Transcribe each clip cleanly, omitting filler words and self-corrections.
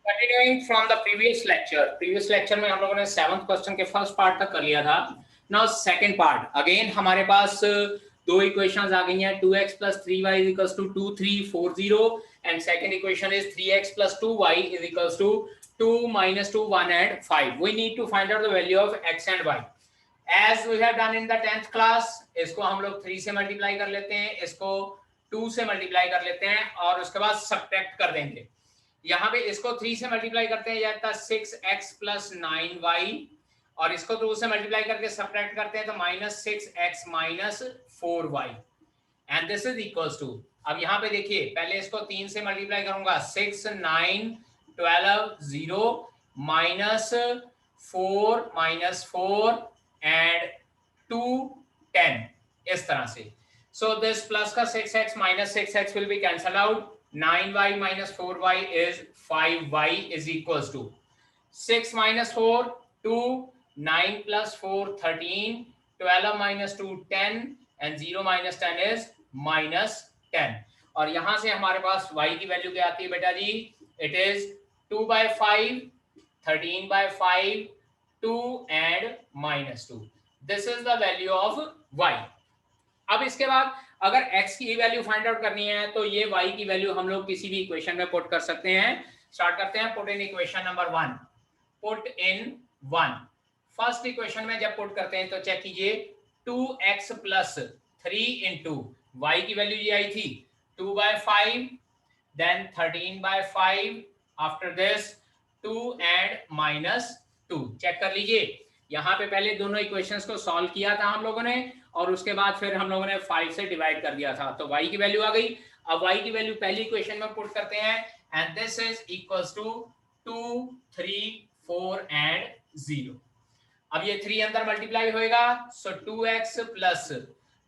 Continuing from the previous lecture में हम लोगों ने 7th क्वेश्चन के फर्स्ट पार्ट तक कर लिया था. नाउ सेकंड पार्ट अगेन हमारे पास दो इक्वेशंस आ गई हैं. 2x plus 3y is equals to 2 3 4 0 and second equation is 3x plus 2y is equals to 2 minus 2 1 and 5. We need to find out the value of x and y as we have done in the 10th class. इसको हम लोग 3 से multiply कर लेते हैं, इसको 2 से multiply कर लेते हैं और उसके बाद सब्ट्रैक्ट कर देंगे. यहाँ पे इसको 3 से मल्टीप्लाई करते हैं जाता 6x plus 9y और इसको 2 से मल्टीप्लाई करके सब्ट्रैक्ट करते हैं तो -6x minus 4y and this is equals to. अब यहाँ पे देखिए पहले इसको 3 से मल्टीप्लाई करूंगा 6 9 12 0 -4 एंड 2 10 इस तरह से. सो दिस प्लस का 6x minus 6x will be cancelled out. 9y minus 4y is 5y is equals to 6 minus 4 2 9 plus 4 13 12 minus 2 10 and 0 minus 10 is minus 10. और यहां से हमारे पास y की वैल्यू क्या आती है बेटा जी? It is 2 by 5 13 by 5 2 and minus 2. This is the value of y. अब इसके बाद अगर x की वैल्यू फाइंड आउट करनी है तो ये y की वैल्यू हम लोग किसी भी इक्वेशन में पुट कर सकते हैं. स्टार्ट करते हैं. Put in equation number 1. Put in 1. First equation में जब पुट करते हैं तो चेक कीजिए 2x plus 3 into y की वैल्यू ये आई थी 2 by 5 then 13 by 5 after this 2 and minus 2. Check कर लीजिए. यहाँ पे पहले दोनों इक्वेशंस को सॉल्व किया था हम लोगों ने और उसके बाद फिर हम लोगों ने 5 से डिवाइड कर दिया था तो y की वैल्यू आ गई. अब y की वैल्यू पहली इक्वेशन में पुट करते हैं and this is equals to 2 3 4 and 0. अब ये 3 अंदर मल्टीप्लाई होएगा so 2x plus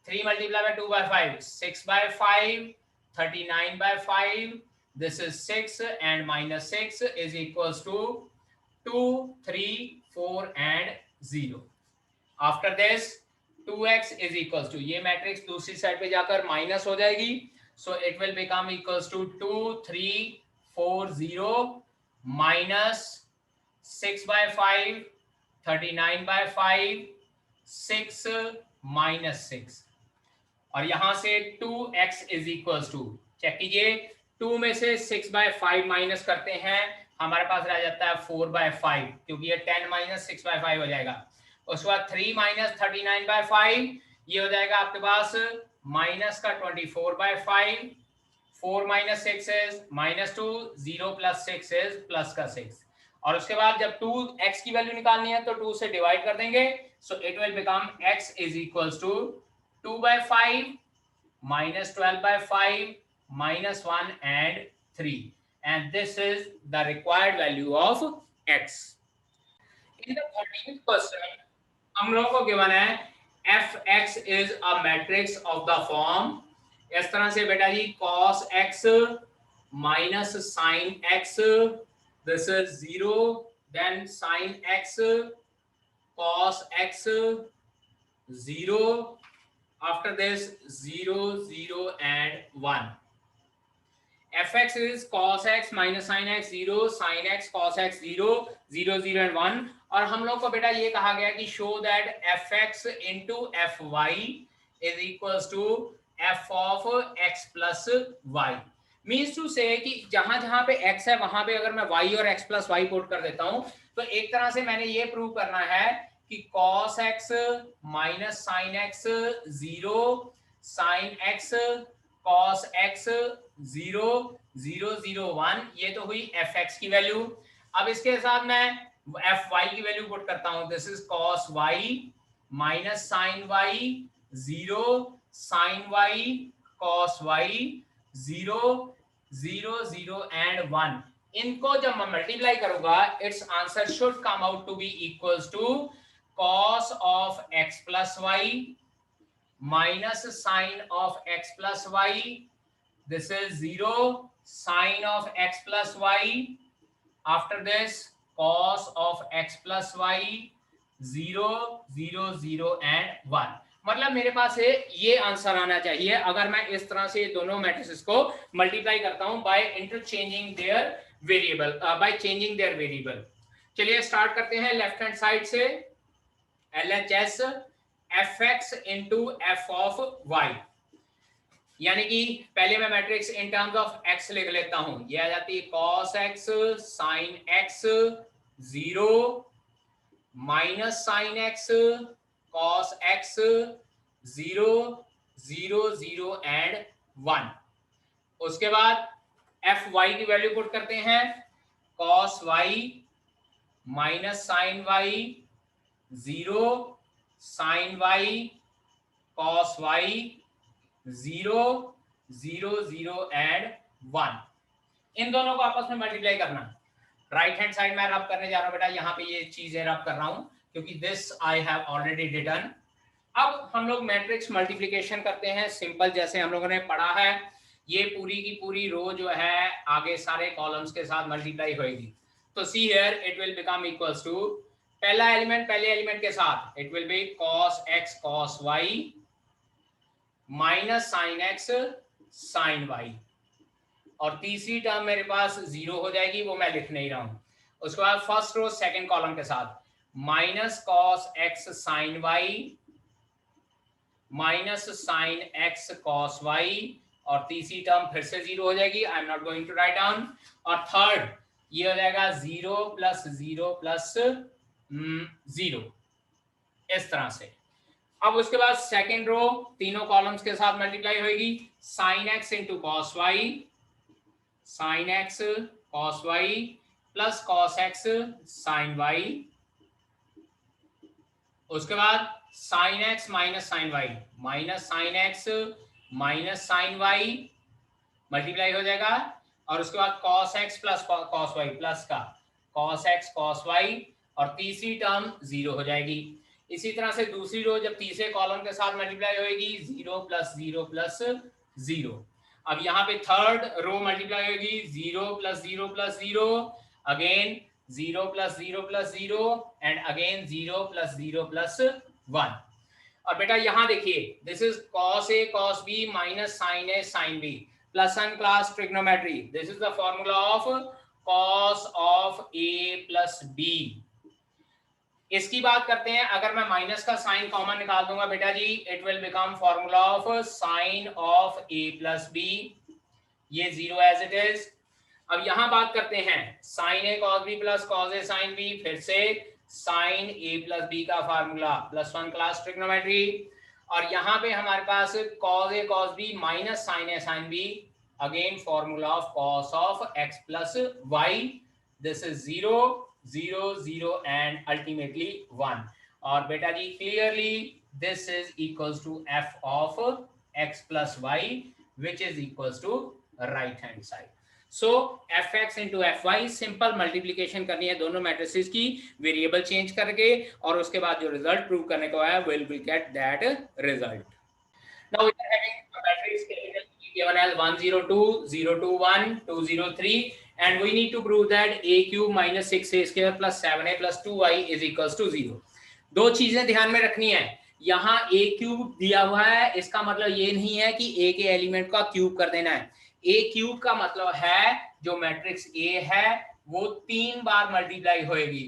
3 multiply by 2 by 5 6 by 5 39 by 5 this is 6 and minus 6 is equals to 2 3 4 and 0. After this 2x is equals to ये matrix दूसरी side पे जाकर minus हो जाएगी so it will become equals to 2 3 4 0 minus 6 by 5 39 by 5 6 minus 6 और यहां से 2x is equals to check कीजिए 2 में से 6 by 5 माइनस करते हैं हमारे पास रह जाता है 4 by 5 क्योंकि ये 10 माइनस 6 by 5 हो जाएगा. उसके बाद 3 माइनस 39 by 5 ये हो जाएगा आपके पास माइनस का 24 by 5 4 minus 6 is minus 2 0 plus 6 is plus का 6 और उसके बाद जब 2x की वैल्यू निकालनी है तो 2 से डिवाइड कर देंगे so it will become x is equals to 2 by 5 minus 12 by 5 minus 1 and 3 and this is the required value of x. In the 13th question हम लोगों को गिवन है fx is a matrix of the form इस तरह से बेटा जी cos x minus sin x this is 0 then sin x cos x 0 after this 0 0 and 1. fx is cos x minus sin x 0 sin x cos x 0 0 0 and 1 और हम लोग को बेटा ये कहा गया कि show that fx into fy is equals to f of x plus y. Means to say कि जहां जहां पे x है वहां पे अगर मैं y और x plus y पुट कर देता हूं तो एक तरह से मैंने ये प्रूव करना है कि cos x minus sin x 0 sin x cos x 0 0 0 1 ये तो हुई fx की वैल्यू. अब इसके साथ मैं fy की वैल्यू पुट करता हूं this is cos y minus sin y 0 sin y cos y 0 0 0 and 1. इनको जब मैं मल्टीप्लाई करूंगा its answer should come out to be equals to cos of x plus y minus sin of x plus y this is 0 sin of x plus y after this cos of x plus y 0 0 0 and 1. मतलब मेरे पास है ये answer आना चाहिए अगर मैं इस तरह से दोनों मैट्रिसेस को मल्टीप्लाई करता हूं by interchanging their variable, by changing their variable. चलिए स्टार्ट करते हैं लेफ्ट हैंड साइड से। LHS fx into f of y, यानी कि पहले मैं matrix in terms of x लिख लेता हूं। ये आ जाती है cos x sin x 0 minus sine x cos x 0 0 0 and 1। उसके बाद fy की वैल्यू पुट करते हैं cos y minus sine y 0 sine y cos y 0 0 0 and 1। इन दोनों को आपस में मल्टीप्लाई करना। राइट हैंड साइड में रब करने जा रहा हूं बेटा, यहाँ पे ये चीजें रब कर रहा हूं क्योंकि this I have already didn't. अब हम लोग मैट्रिक्स मल्टीप्लिकेशन करते हैं सिंपल, जैसे हम लोगों ने पढ़ा है। ये पूरी की पूरी रो जो है आगे सारे कॉलम्स के साथ मल्टीप्लाई होगी। तो see here it will become equals to, पहला एलिमेंट पहले एलिमेंट के साथ it will be cos x cos y minus sine x sine y, और तीसरी टर्म मेरे पास 0 हो जाएगी, वो मैं लिख नहीं रहा हूं। उसके बाद फर्स्ट रो सेकंड कॉलम के साथ minus cos x sine y minus sine x cos y, और तीसरी टर्म फिर से 0 हो जाएगी, I am not going to write down. और थर्ड ये हो जाएगा 0 प्लस 0 प्लस 0, इस तरह से। अब उसके बाद सेकंड रो तीनों कॉलम्स के साथ मल्टीप्लाई होगी, sine x into cos y, sine x cos y plus cos x sin y। उसके बाद sin x minus sin y minus sin x minus sin y multiply हो जाएगा, और उसके बाद cos x plus cos y plus का cos x cos y, और तीसरी टर्म 0 हो जाएगी। इसी तरह से दूसरी रो जब तीसरे कॉलम के साथ मल्टीप्लाई होगी 0 प्लस 0 प्लस 0। अब यहाँ पे थर्ड रो मल्टीप्लाई होगी 0 plus 0 plus 0, again 0 plus 0 plus 0 and again 0 plus 0 plus 1। और बेटा यहाँ देखिए this is cos a cos b minus sin a sin b plus one class trigonometry. This is the formula of cos of a plus b। इसकी बात करते हैं, अगर मैं माइनस का साइन कॉमन निकाल दूंगा बेटा जी, it will become formula of sine of a plus b, ये 0 एज इट इज। अब यहां बात करते हैं sine a cos b plus cos a sin b, फिर से साइन a प्लस b का formula plus one class trigonometry, और यहाँ पे हमारे पास cos a cos b minus sine a sin b, again formula of cos of x plus y। This is 0 0 0 and ultimately 1। और बेटा जी clearly this is equals to f of x plus y which is equals to right hand side. So fx into fy simple multiplication करनी है दोनों matrices की variable change करके, और उसके बाद जो रिजल्ट प्रूव करने को है will be get that result. Now we are having a matrix given as 1 0 2 0 2 1 2 0 3, and we need to prove that a cube minus 6a square plus 7a plus 2y is equals to 0। दो चीजें ध्यान में रखनी है, यहाँ a cube दिया हुआ है, इसका मतलब ये नहीं है कि a के एलिमेंट का क्यूब कर देना है। a क्यूब का मतलब है जो मैट्रिक्स a है वो 3 बार मल्टीप्लाई होएगी,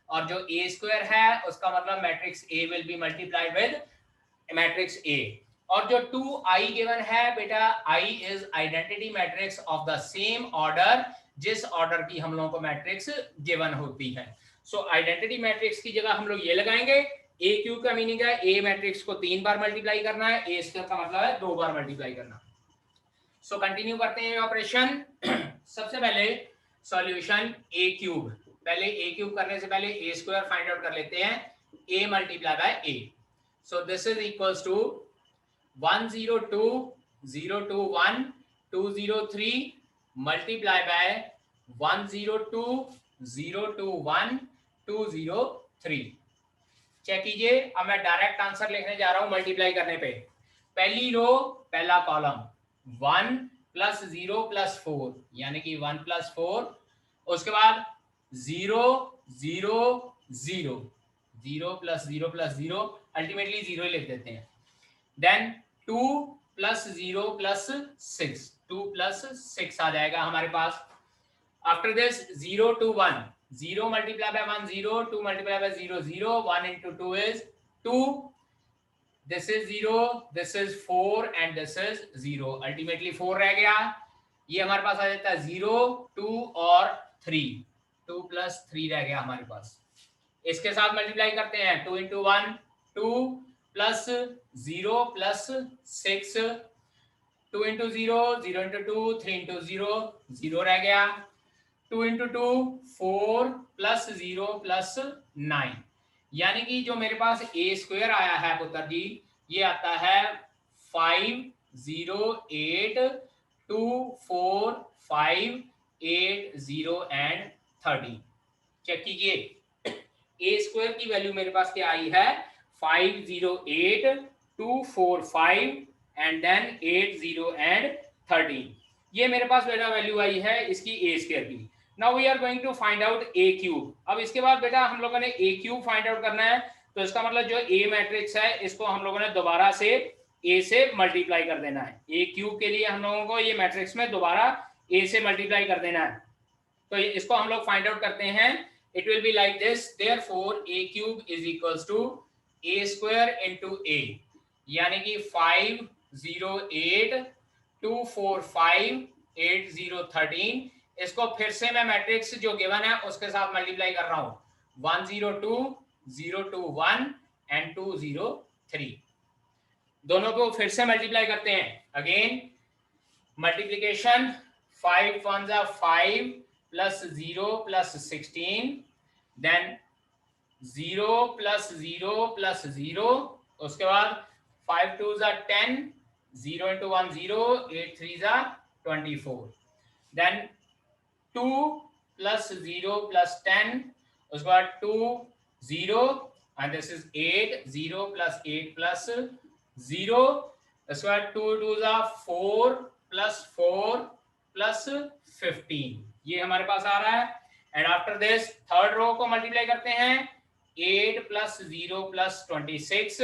और जो a स्क्वायर है उसका मतलब matrix a will be multiplied with matrix a। और जो 2i गिवन है बेटा, i is identity matrix of the same order जिस ऑर्डर की हम लोगों को मैट्रिक्स गिवन होती है। सो आइडेंटिटी मैट्रिक्स की जगह हम लोग ये लगाएंगे, a क्यूब का मीनिंग है a मैट्रिक्स को 3 बार मल्टीप्लाई करना है, a स्क्वायर का मतलब है 2 बार मल्टीप्लाई करना। सो कंटिन्यू करते हैं ऑपरेशन। सबसे पहले सॉल्यूशन a क्यूब, पहले a क्यूब करने से पहले a स्क्वायर फाइंड आउट कर लेते हैं, a multiply by a। So this is equals to 102 021 203 multiply by 102 021 203। Check कीजिए, अब मैं डायरेक्ट आंसर लिखने जा रहा हूं मल्टीप्लाई करने पे। पहली रो पहला कॉलम 1 प्लस 0 प्लस 4 यानी कि 1 प्लस 4, उसके बाद 0 0 0 0 प्लस 0 प्लस 0 अल्टीमेटली 0 लिख देते हैं, देन 2 प्लस 0 प्लस 6, 2 प्लस 6 आ जाएगा हमारे पास. After this 0 to 1, 0 multiplied by 1 0, 2 multiplied by 0 0, 1 into 2 is 2, this is 0, this is 4 and this is 0. Ultimately 4 रह गया. ये हमारे पास आ जाता है 0, 2 और 3, 2 प्लस 3 रह गया हमारे पास. इसके साथ मल्टीप्लाई करते हैं. 2 into 1 2 plus 0 plus 6, 2 into 0, 0 into 2, 3 into 0, 0 रह गया. 2 into 2 4 प्लस 0 प्लस 9, यानी कि जो मेरे पास a स्क्वायर आया है पुत्र जी, ये आता है 5 0 8 2 4 5 8 0 एंड 13. चेक कीजिए, a स्क्वायर की वैल्यू मेरे पास क्या आई है 5 0 8 2 4 5 एंड देन 8 0 एंड 13. ये मेरे पास बेटा वैल्यू आई है इसकी a स्क्वायर की. Now we are going to find out a cube. अब इसके बाद बेटा हम लोगों ने a क्यूब फाइंड आउट करना है. तो इसका मतलब जो a मैट्रिक्स है इसको हम लोगों ने दोबारा से a से मल्टीप्लाई कर देना है. a क्यूब के लिए हम लोगों को ये मैट्रिक्स में दोबारा a से मल्टीप्लाई कर देना है. तो इसको हम लोग फाइंड आउट करते हैं. It will be like this, therefore a cube is equals to a square into a, यानी कि 5 0 8 2 4 5 8 0 13. इसको फिर से मैं मैट्रिक्स जो गिवन है उसके साथ मल्टीप्लाई कर रहा हूं. 1 0 2 0 2 1 एंड 2 0 3. दोनों को फिर से मल्टीप्लाई करते हैं. Again multiplication, 5 1 5 plus 0 plus 16, then 0 plus 0 plus 0, उसके बाद 5 2 10, 0 into 1 0, 8 3 24, देन 2 प्लस 0 प्लस 10, उसके बाद 2 0 and this is 8 0 plus 8 plus 0, उसके बाद 2 2 4 प्लस 4 प्लस 15. ये हमारे पास आ रहा है. And after this third row को मल्टीप्लाई करते हैं. 8 plus 0 plus 26,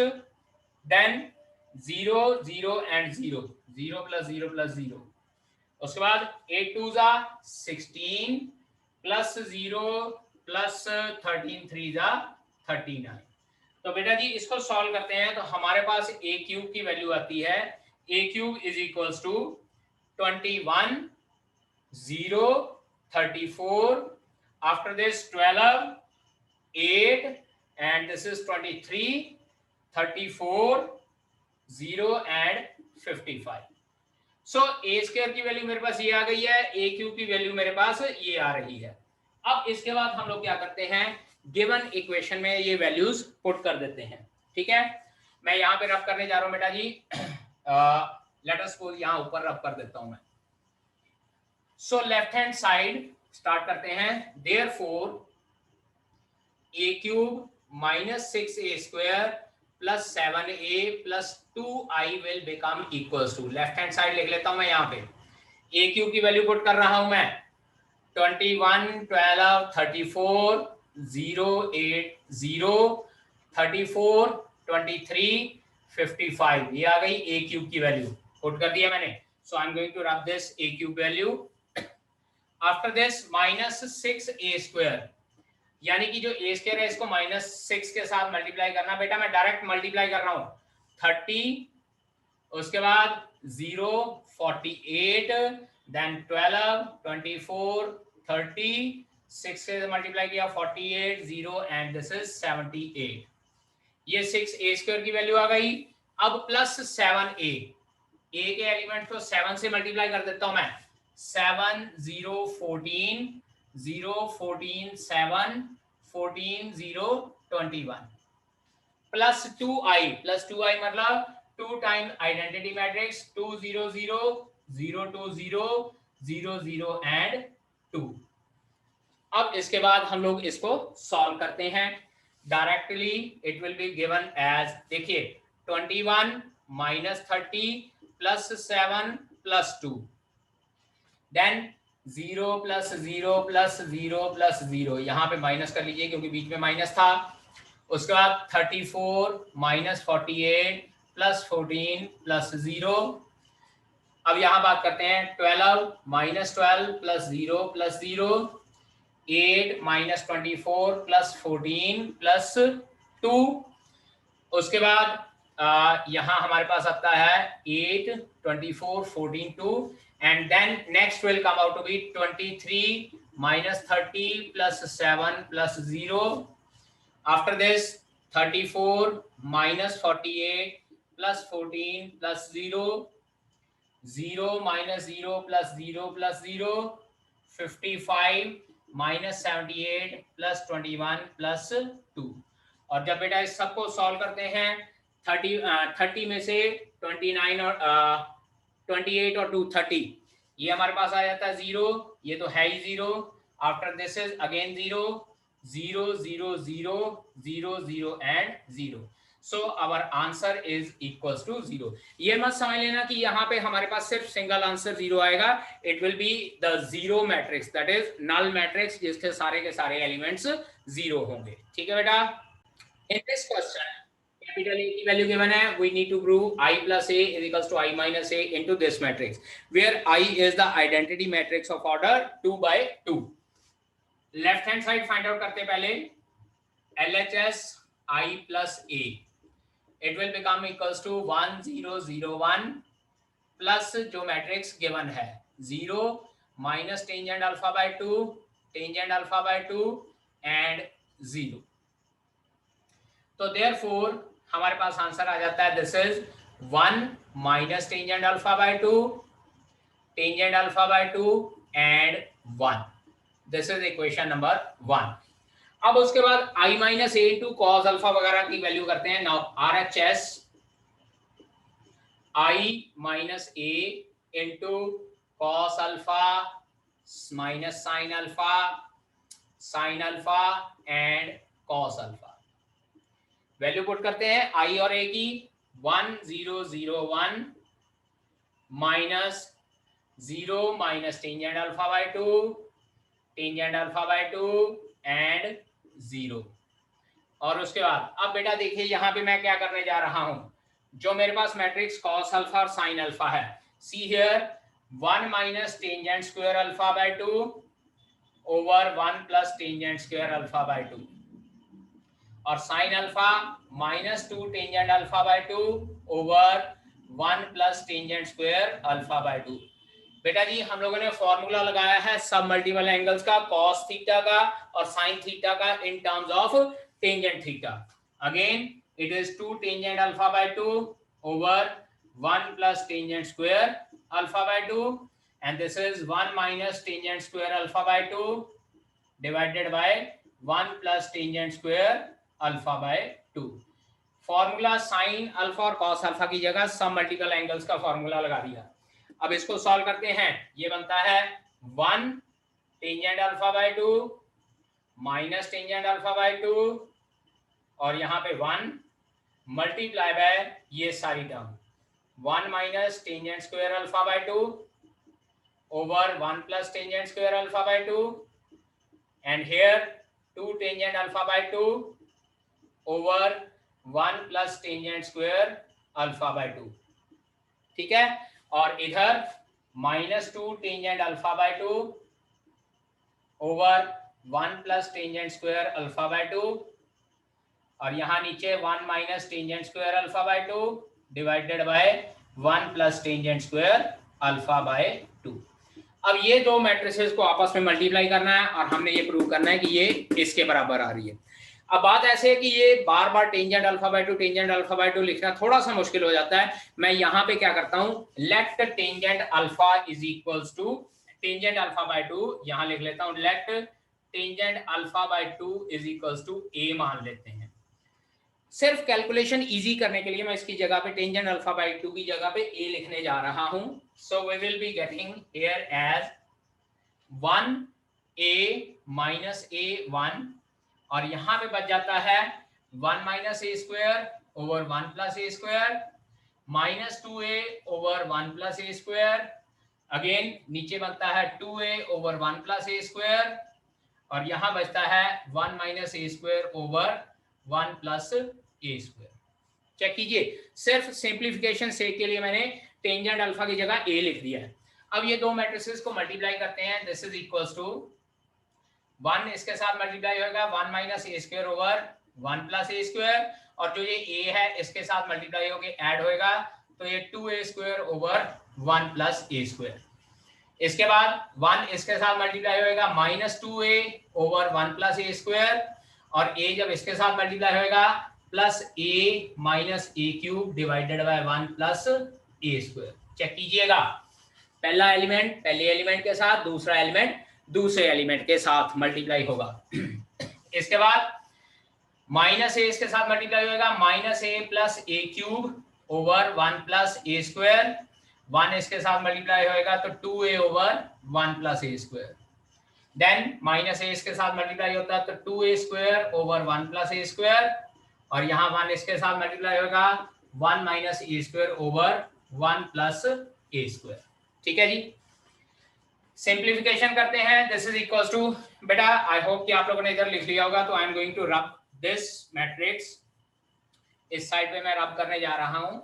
then 0 0 and 0, 0 plus 0 plus 0, उसके बाद 8 2 16 प्लस 0 प्लस 13 3 39. तो बेटा जी इसको सॉल्व करते हैं. तो हमारे पास a क्यूब की वैल्यू आती है, a cube is equals to 21 0 34, after this 12 8 and this is 23 34 0 and 55. So a square की वैल्यू मेरे पास ये आ गई है, ए क्यूब की वैल्यू मेरे पास ये आ रही है. अब इसके बाद हम लोग क्या करते हैं, गिवन इक्वेशन में ये वैल्यूज पुट कर देते हैं. ठीक है, मैं यहाँ पे रब करने जा रहा हूँ बेटा जी. लेट अस सपोज यहाँ ऊपर रब कर देता हूँ मैं. So left hand side start करते हैं. Therefore a cube minus 6a square plus 7a plus 2i will become equals to, left hand side लिख लेता हूं मैं यहाँ पे. a क्यूब की वैल्यू पुट कर रहा हूं मैं 21 12 34 0 8 0 34 23 55. ये आ गई a क्यूब की वैल्यू, पुट कर दिया मैंने. So I am going to rub this a cube value. After this minus 6a square, यानी कि जो a स्क्वायर है इसको माइनस 6 के साथ मल्टीप्लाई करना. बेटा मैं डायरेक्ट मल्टीप्लाई कर रहा हूं. 30, उसके बाद 0 48, देन 12 24 30, 6 से मल्टीप्लाई किया 48 0 एंड दिस इज 78. ये 6a स्क्वायर की वैल्यू आ गई. अब प्लस 7a, a के एलिमेंट को 7 से मल्टीप्लाई कर देता हूं मैं. 7 0 14 0 14 7 14 0 21 प्लस 2i, प्लस 2i मतलब 2 टाइम आइडेंटिटी मैट्रिक्स 2 0 0 0 2 0 0 0 एंड 2. अब इसके बाद हम लोग इसको सॉल्व करते हैं directly. It will be given as, देखिए 21 minus 30 plus 7 plus 2, then 0 plus 0 plus 0 plus 0, यहाँ पे माइनस कर लीजिए क्योंकि बीच में माइनस था. उसके बाद 34 माइनस 48 प्लस 14 प्लस 0। अब यहां बात करते हैं 12 minus 12 plus 0 plus 0, 8 minus 24 plus 14 plus 2। उसके बाद यहाँ हमारे पास आता है 8 24 14 2, and then next will come out to be 23 minus 30 plus 7 plus 0। After this 34 minus 48 plus 14 plus 0, 0 minus 0 plus 0 plus 0, 55 minus 78 plus 21 plus 2। और जब बेटा इस सबको सॉल्व करते हैं 30 में से 29 और 28 और 2 30, ये हमारे पास आ जाता है 0, ये तो है ही 0। After this is again 0 0 0 0 0 0 and 0। So our answer is equals to 0। ये मत समझ लेना कि यहाँ पे हमारे पास सिर्फ सिंगल आंसर 0 आएगा। It will be the zero matrix, that is null matrix, जिसके सारे के सारे एलिमेंट्स 0 होंगे। ठीक है बेटा। In this question, capital A की value given है, we need to prove I plus A is equals to I minus A into this matrix, where I is the identity matrix of order 2 by 2. Left hand side find out करते पहले LHS I plus A. It will become equals to 1 0 0 1 plus जो matrix given है 0 minus tangent alpha by 2, tangent alpha by 2 and 0. तो therefore हमारे पास answer आ जाता है this is 1 minus tangent alpha by 2, tangent alpha by 2 and 1। This is equation number 1। अब उसके बाद i minus a to cos alpha वगैरह की वैल्यू करते हैं। Now RHS i minus a into cos alpha minus sine alpha and cos alpha. Value put करते हैं आई और ए की 1 0 0 1 minus 0 minus tangent alpha by 2, tangent alpha by 2 and 0। और उसके बाद अब बेटा देखिए यहाँ पे मैं क्या करने जा रहा हूं। जो मेरे पास मैट्रिक्स कॉस अल्फा और साइन अल्फा है, see here 1 minus tangent square alpha by 2 over 1 plus tangent square alpha by 2, और sine alpha minus 2 tangent alpha by 2 over 1 plus tangent square alpha by 2। बेटा जी हम लोगों ने फॉर्मूला लगाया है सब मल्टीपल एंगल्स का, कॉस थीटा का और साइन थीटा का in terms of tangent theta. Again it is 2 tangent alpha by 2 over 1 plus tangent square alpha by 2, and this is 1 minus tangent square alpha by 2 divided by 1 plus tangent square alpha by 2। Formula sine alpha और cos alpha की जगह सब multiple angles का formula लगा दिया। अब इसको solve करते हैं। ये बनता है 1 tangent alpha by 2 minus tangent alpha by 2 और यहाँ पे 1 मल्टीप्लाई बाय ये सारी term 1 minus tangent square alpha by 2 over 1 plus tangent square alpha by 2, and here 2 tangent alpha by 2 over 1 plus tangent square alpha by 2। ठीक है। और इधर minus 2 tangent alpha by 2 over 1 plus tangent square alpha by 2, और यहाँ नीचे 1 minus tangent square alpha by 2 divided by 1 plus tangent square alpha by 2। अब ये दो मैट्रिसेस को आपस में मल्टीप्लाई करना है और हमने ये प्रूव करना है कि ये इसके बराबर आ रही है। अब बात ऐसे है कि ये बार बार tangent alpha by 2 tangent alpha by 2 लिखना थोड़ा सा मुश्किल हो जाता है। मैं यहाँ पे क्या करता हूँ, let tangent alpha is equals to tangent alpha by 2 यहाँ लिख लेता हूँ, let tangent alpha by 2 is equals to A मान लेते हैं। सिर्फ कैलकुलेशन इजी करने के लिए मैं इसकी जगह पे टेंजेंट अल्फा बाय 2 की जगह पे ए लिखने जा रहा हूं। So we will be getting here as 1 a minus A 1, और यहां पे बच जाता है 1 माइनस ए स्क्वायर ओवर 1 प्लस ए square minus 2a over 1 plus ए स्क्वायर, अगेन नीचे बनता है 2a ओवर 1 प्लस ए स्क्वायर, और यहां बचता है 1 माइनस ए स्क्वायर ओवर 1 प्लस ए स्क्वायर। चेक कीजिए, सिर्फ सिंप्लीफिकेशन सेक के लिए मैंने टेंजेंट अल्फा की जगह ए लिख दिया है। अब ये दो मैट्रिसेस को मल्टीप्लाई करते हैं, दिस इज इक्वल्स टू 1 इसके साथ मल्टीप्लाई होगा 1 माइनस ए स्क्वायर ओवर 1 प्लस ए स्क्वायर, और जो ये ए है इसके साथ मल्टीप्लाई होके ऐड होएगा तो ये 2a स्क्वायर ओवर 1 प्लस ए स्क्वायर। इसके बाद 1 इसके साथ मल्टीप्लाई होएगा माइनस 2a ओवर 1 प्लस ए स्क्वायर, और a जब इसके साथ मल्टीप्लाई होएगा plus a minus a cube divided by 1 plus A square. Check कीजिएगा, पहला एलिमेंट पहले एलिमेंट के साथ, दूसरा एलिमेंट दूसरे एलिमेंट के साथ मल्टीप्लाई होगा। इसके बाद माइनस ए इसके साथ मल्टीप्लाई होगा minus A plus A cube over 1 plus A square, 1 इसके साथ मल्टीप्लाई होएगा तो 2a ओवर 1 प्लस ए स्क्वायर। देन माइनस ए इसके साथ मल्टीप्लाई होता है तो 2a स्क्वायर ओवर 1 प्लस ए स्क्वायर, और यहाँ 1 इसके साथ मल्टीप्लाई होगा 1 माइनस ए स्क्वायर ओवर 1 प्लस ए स्क्वायर। ठीक है जी, सिंप्लीफिकेशन करते हैं, दिस इज इक्वल्स टू, बेटा आई होप कि आप लोगों ने इधर लिख लिया होगा, तो I am going to rub this matrix, इस साइड पे मैं रब करने जा रहा हूं।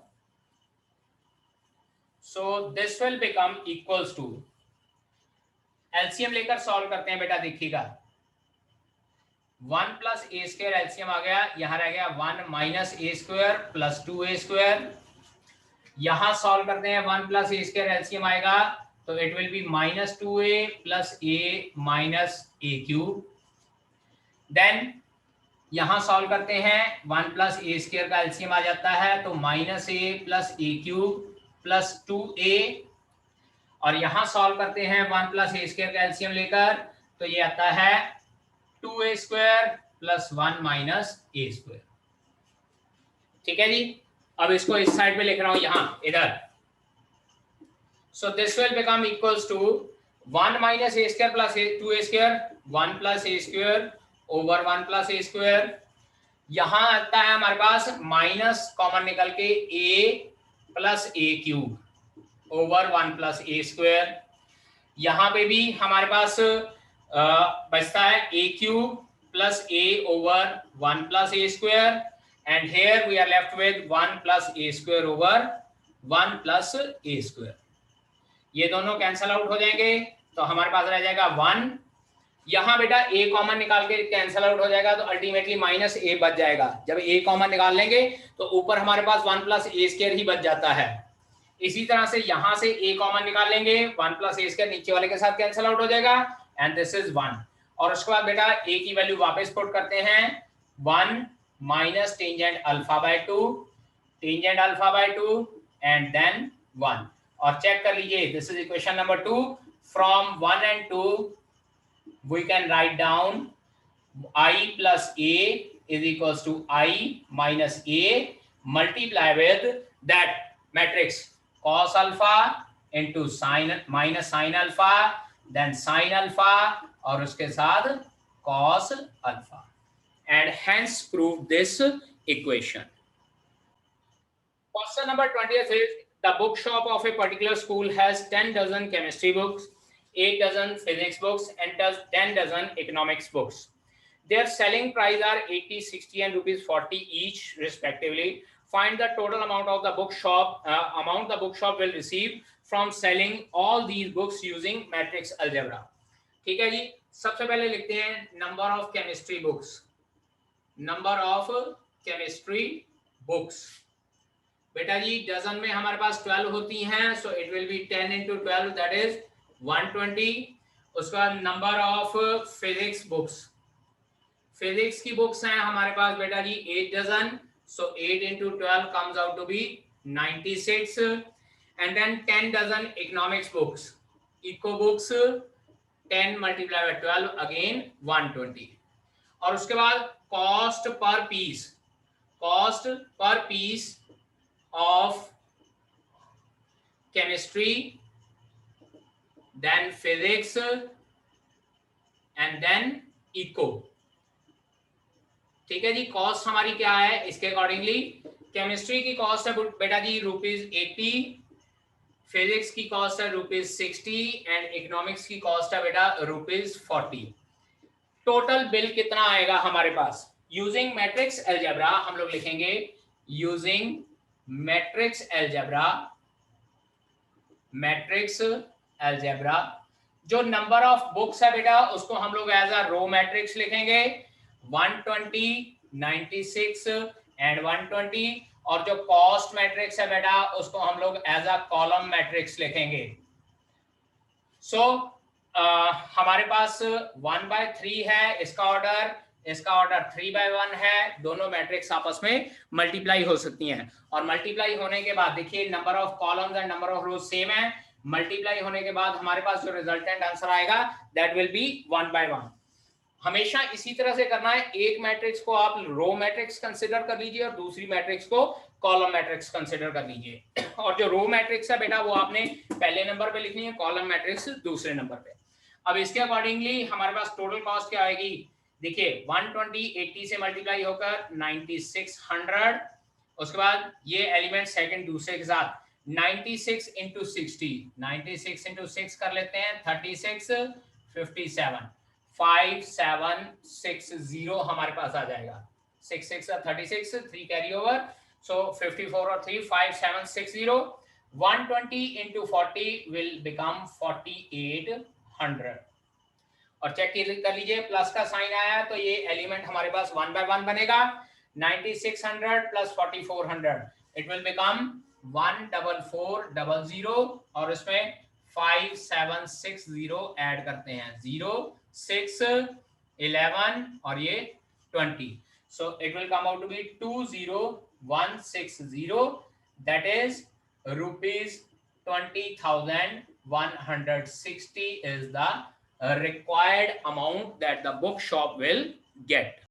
So this will become equals to, LCM लेकर सॉल्व करते हैं बेटा, देखिएगा 1 प्लस ए स्क्वायर एलसीएम आ गया, यहां रह गया 1 माइनस ए स्क्वायर प्लस 2a स्क्वायर, यहां सॉल्व करते हैं 1 प्लस ए स्क्वायर एलसीएम आएगा तो it will be minus 2a plus a minus a cube. Then यहां सॉल्व करते हैं 1 प्लस ए स्क्वायर का एलसीएम आ जाता है तो minus A plus A cube plus 2a, और यहां सॉल्व करते हैं 1 प्लस ए स्क्वायर का एलसीएम लेकर तो ये आता है 2a स्क्वायर प्लस 1 माइनस ए स्क्वायर। ठीक है जी, अब इसको इस साइड पे लिख रहा हूं यहां इधर, so this will become equals to 1 minus A square plus 2a square 1 plus A square over 1 plus A square, यहां आता है हमारे पास माइनस कॉमन निकल के a plus A cube over 1 plus A square, यहां पे भी हमारे पास बचता है A cube plus A over 1 plus A square, and here we are left with 1 plus A square over 1 plus A square. ये दोनों कैंसल आउट हो जाएंगे तो हमारे पास रह जाएगा 1, यहां बेटा a कॉमन निकाल के कैंसल आउट हो जाएगा तो अल्टीमेटली माइनस a बच जाएगा। जब a कॉमन निकाल लेंगे तो ऊपर हमारे पास 1 प्लस ए स्क्वायर ही बच जाता है। इसी तरह से यहां से a कॉमन निकाल लेंगे 1 प्लस ए स्क्वायर नीचे वाले के साथ कैंसल आउट हो जाएगा एंड दिस इज 1, और उसके बाद बेटा a की वैल्यू वापस पुट करते हैं 1 minus tangent alpha by 2 tangent alpha by 2 and then 1, और चेक कर लीजिए this is equation number 2, from 1 and 2 we can write down I plus a is equals to I minus a multiply with that matrix cos alpha into sin minus sin alpha then sin alpha और उसके साथ cos alpha, and hence prove this equation. Question number 20th is the bookshop of a particular school has 10 dozen chemistry books, 8 dozen physics books and 10 dozen economics books. Their selling price are 80, 60 and rupees 40 each respectively. Find the total amount of the bookshop will receive from selling all these books using matrix algebra. ठीक है जी, सबसे पहले लिखते हैं number of chemistry books, number of chemistry books. बेटा जी dozen में हमारे पास 12 होती हैं, सो it will B 10 into 12 that is 120। उसके बाद number of physics books, physics की बुक्स हैं हमारे पास बेटा जी 8 dozen, so 8 into 12 comes out to be 96, and then 10 dozen economics books, eco books 10 multiplied by 12 again 120, और उसके बाद cost per piece of chemistry then physics and then eco। ठीक है जी, cost हमारी क्या है इसके अकॉर्डिंगली, केमिस्ट्री की कॉस्ट है बेटा जी ₹80, फिजिक्स की कॉस्ट है ₹60 एंड इकोनॉमिक्स की कॉस्ट है बेटा ₹40। टोटल बिल कितना आएगा हमारे पास यूजिंग मैट्रिक्स अलजेब्रा, हम लोग लिखेंगे using matrix algebra. Matrix algebra. जो नंबर ऑफ बुक्स है बेटा उसको हम लोग एज अ रो मैट्रिक्स लिखेंगे 120, 96 एंड 120. और जो कॉस्ट मैट्रिक्स है बेटा उसको हम लोग एज अ कॉलम मैट्रिक्स लिखेंगे. सो हमारे पास 1/3 है इसका ऑर्डर 3/1 है. दोनों मैट्रिक्स आपस में मल्टीप्लाई हो सकती हैं. और मल्टीप्लाई होने के बाद देखिए number of columns and number of rose same है. मल्टीप्लाई होने के बाद हमारे पास जो रिजल्टेंट आंसर आएगा दैट विल बी 1/1. हमेशा इसी तरह से करना है. एक मैट्रिक्स को आप रो मैट्रिक्स कंसिडर कर लीजिए और दूसरी मैट्रिक्स को कॉलम मैट्रिक्स कंसिडर कर लीजिए. और जो रो मैट्रिक्स है बेटा वो आपने पहले नंबर पे लिखनी है, कॉलम मैट्रिक्स दूसरे नंबर पे. अब इसके अकॉर्डिंगली हमारे पास टोटल कॉस्ट क्या आएगी. देखिए 120 80 से मल्टीप्लाई होकर 9600. उसके बाद ये एलिमेंट सेकंड दूसरे के साथ 96 इंटू 60, 96 इंटू 6 कर लेते हैं 36, 57, 5760 हमारे पास आ जाएगा. 6 6 36, 3 कैरी ओवर. सो 54 और 3 5760. 120 इंटू 40 विल बिकम 4800. और चेक कर लीजिए प्लस का साइन आया तो ये एलिमेंट हमारे पास 1/1 बनेगा. 9600 प्लस 4400 इट विल बिकम 14400. और इसमें 5760 ऐड करते हैं 0 6 11 और ये 20. So it will come out to be 20160. That is rupees 20,160 is the required amount that the bookshop will get.